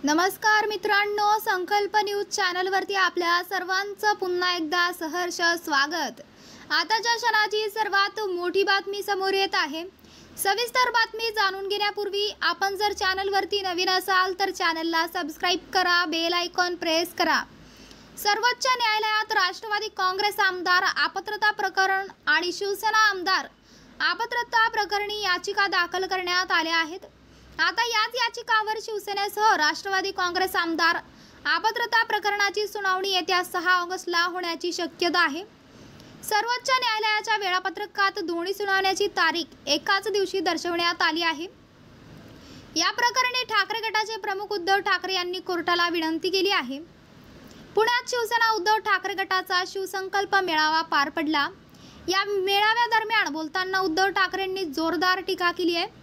नमस्कार मित्रांनो, संकल्प न्यूज चॅनलवरती आपल्या सर्वांचं पुन्हा एकदा सहर्ष स्वागत। आताच्या क्षणाची सर्वात मोठी बातमी समोर येत आहे। सविस्तर बातमी जाणून घेण्यापूर्वी आपण जर चॅनलवरती नवीन असाल तर चॅनलला सबस्क्राइब करा, बेल आयकॉन प्रेस करा। सर्वोच्च न्यायालयात राष्ट्रवादी काँग्रेस आमदार अपात्रता प्रकरण आणि शिवसेना आमदार अपात्रता प्रकरणी याचिका दाखल करण्यात आल्या आहेत। आता याच याचिकावर शिवसेनेसह राष्ट्रवादी काँग्रेस आमदार अपात्रता प्रकरणाची सुनावणी येत्या 6 ऑगस्टला होण्याची शक्यता आहे। सर्वोच्च न्यायालयाच्या वेळापत्रकात दोन्ही सुनावण्याची तारीख एकाच दिवशी दर्शवण्यात आली आहे। या प्रकरणी ठाकरे गटाचे प्रमुख उद्धव ठाकरे यांनी कोर्टाला विनंती केली आहे। पुण्यात शिवसेना उद्धव ठाकरे गटाचा शिवसंकल्प मेळावा पार पडला। या मेळाव्यादरम्यान बोलताना उद्धव ठाकरेंनी जोरदार टीका केली आहे।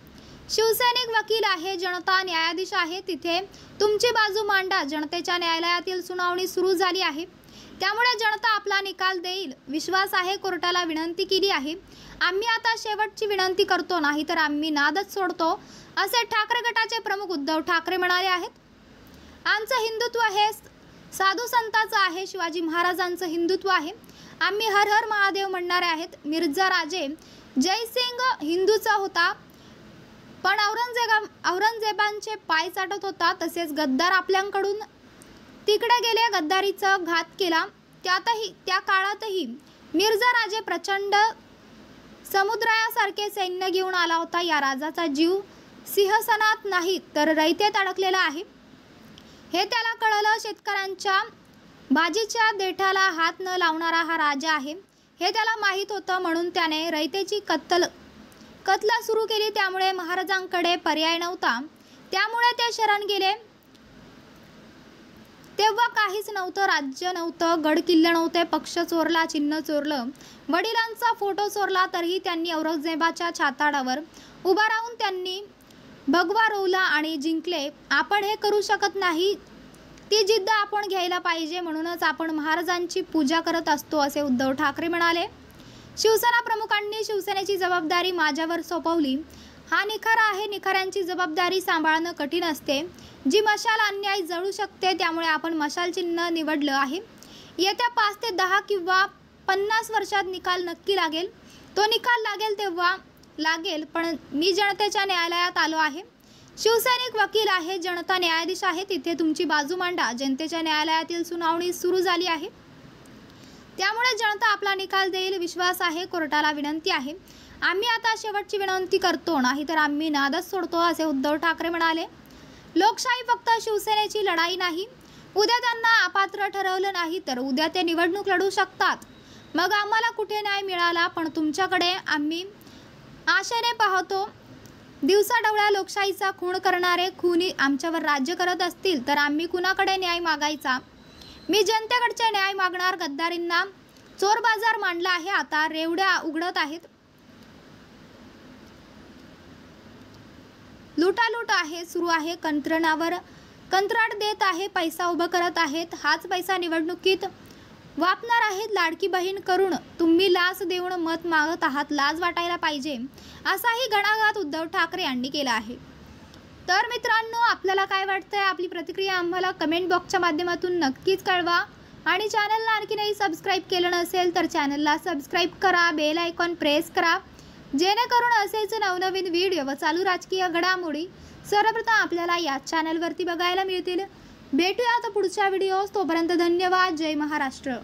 शिवसैनिक वकील आहे, जनता न्यायाधीश आहे, तिथे तुमची बाजू मांडा। जनतेच्या न्यायालयातील सुनावणी सुरू झाली आहे, त्यामुळे जनता आपला निकाल देईल, विश्वास आहे। कोर्टाला विनंती केली आहे, आम्ही आता शेवटची विनंती करतो, नाही तर आम्ही नादच सोडतो, असे ठाकरे गटाचे प्रमुख उद्धव ठाकरे म्हणाले आहेत। आमचं हिंदुत्व हे साधू संतांचं आहे, शिवाजी महाराजांचं हिंदुत्व आहे, आम्ही हर हर महादेव म्हणणारे आहेत। मिर्झा राजे जयसिंग हिंदूचा होता, पण औरंगजेबांचे पाय चाटत होता। तसेच गद्दार आपल्याकडून तिकडे गेले, गद्दारीचा घात केला। त्या काळातही मिर्झा राजे प्रचंड समुद्रासारखे सैन्य घेऊन आला होता। या राजाचा जीव सिंहासनात नाही तर रयतेत अडकलेला आहे, हे त्याला कळलं। शेतकऱ्यांच्या भाजीच्या देठाला हात न लावणारा हा राजा आहे, हे त्याला माहीत होतं, म्हणून त्याने रयतेची कत्ल सुरू केली। त्यामुळे महाराजांकडे पर्याय नव्हता, त्यामुळे ते शरण गेले। तेव्हा काहीच नव्हतं, राज्य नव्हतं, गड किल्ले नव्हते, पक्ष चोरला, चिन्ह चोरलं, वडिलांचा फोटो चोरला, तरीही त्यांनी औरंगजेबाच्या छाताडावर उभा राहून त्यांनी भगवा रोवला आणि जिंकले। आपण हे करू शकत नाही, ती जिद्द आपण घ्यायला पाहिजे, म्हणूनच आपण महाराजांची पूजा करत असतो, असे उद्धव ठाकरे म्हणाले। शिवसेना प्रमुखांनी शिवसेनेची जबाबदारी माझ्यावर सोपवली, हा निखारा आहे, निखाऱ्यांची जबाबदारी सांभाळणं कठीण असते, जी मशाल अन्याय जळू शकते, त्यामुळे आपण मशाल चिन्ह निवडलं आहे। येत्या 5 ते 10 किंवा 50 वर्षात निकाल नक्की लागेल, तो निकाल लागेल तेव्हा लागेल, पण मी जनतेच्या न्यायालयात आलो आहे। शिवसैनिक वकील आहे, जनता न्यायाधीश आहे, तिथे तुमची बाजू मांडा। जनतेच्या न्यायालयातील सुनावणी सुरू झाली आहे, त्यामुळे जनता आपला निकाल देईल, विश्वास आहे। कोर्टाला विनंती आहे, आम्ही आता शेवटची विनंती करतो, नाही तर आम्ही नादच सोडतो, असे उद्धव ठाकरे म्हणाले। लोकशाही फक्त शिवसेनेची लढाई नाही, उद्या त्यांना अपात्र ठरवलं नाही तर उद्या ते निवडणूक लढू शकतात, मग आम्हाला कुठे न्याय मिळाला, पण तुमच्याकडे आम्ही आशेने पाहतो। दिवसाढवळ्या लोकशाहीचा खून करणारे खुनी आमच्यावर राज्य करत असतील तर आम्ही कुणाकडे न्याय मागायचा? मी जनतेकडचे न्याय मागणार। गद्दारींना चोर बाजार मांडला आहे, आता रेवड्या उघडत आहेत, लुटालूट आहे सुरू आहे, कंत्राट देत आहे, पैसा उभं करत आहेत, हाच पैसा निवडणुकीत वापरणार आहेत। लाडकी बहीण करून तुम्ही लाच देऊन मत मागत आहात, लाज वाटायला पाहिजे, असाही घणाघात उद्धव ठाकरे यांनी केला आहे। तर मित्रांनो, आपल्याला काय वाटतंय? आपली प्रतिक्रिया आम्हाला कमेंट बॉक्सच्या माध्यमातून नक्कीच कळवा आणि चॅनलला आणखी नाही सबस्क्राइब केलं नसेल तर चॅनलला सबस्क्राइब करा, बेल आयकॉन प्रेस करा, जेणेकरून असेच नवनवीन व्हिडिओ व चालू राजकीय घडामोडी सर्वप्रथम आपल्याला या चॅनलवरती बघायला मिळतील। भेटूया आता पुढच्या व्हिडिओज, तोपर्यंत धन्यवाद। जय महाराष्ट्र।